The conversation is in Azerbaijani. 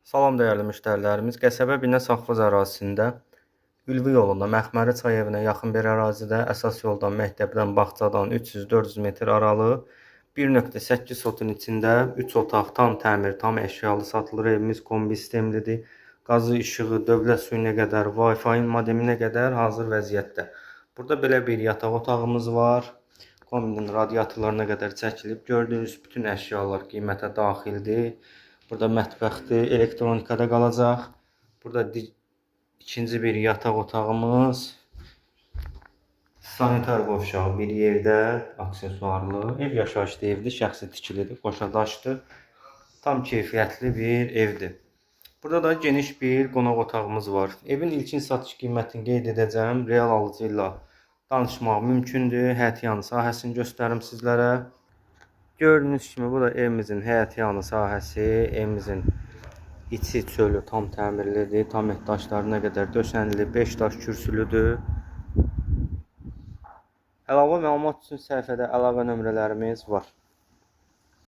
Salam dəyərli müştərilərimiz. Qəsəbə Binə Safxoz ərazisində Ülvi yolunda Məxməri çay evinə yaxın bir ərazidə əsas yoldan, məktəbdən, bağçadan 300-400 metr aralı 1.8 sotun içində 3 otaq tam təmir, tam əşyalı satılır. Evimiz kombi sistemlidir. Qazı, işığı, dövlət suyuna qədər, Wi-Fi-ın modeminə qədər hazır vəziyyətdə. Burada belə bir yataq otağımız var. Kombinin radiatorlarına qədər çəkilib. Gördüyünüz bütün əşyalar qiymətə daxildir. Burada mətbəxdir, elektronikada qalacaq. Burada ikinci bir yataq otağımız. Sanitar qovşağı bir yerdə, aksesuarlı. Ev yaşayışlı evdir, şəxsi tikilidir, qoşadaşdır. Tam keyfiyyətli bir evdir. Burada da geniş bir qonaq otağımız var. Evin ilkin satış qiymətini qeyd edəcəm. Real alıcı ilə danışmaq mümkündür. Həyətyanı sahəsini göstərim sizlərə. Gördüyünüz kimi bu da evimizin həyətyanı sahəsi. Evimizin içi çölü tam təmirlidir. Tam daşlarına qədər döşənli, 5 daş kürsülüdür. Əlavə məlumat üçün səhifədə əlaqə nömrələrimiz var.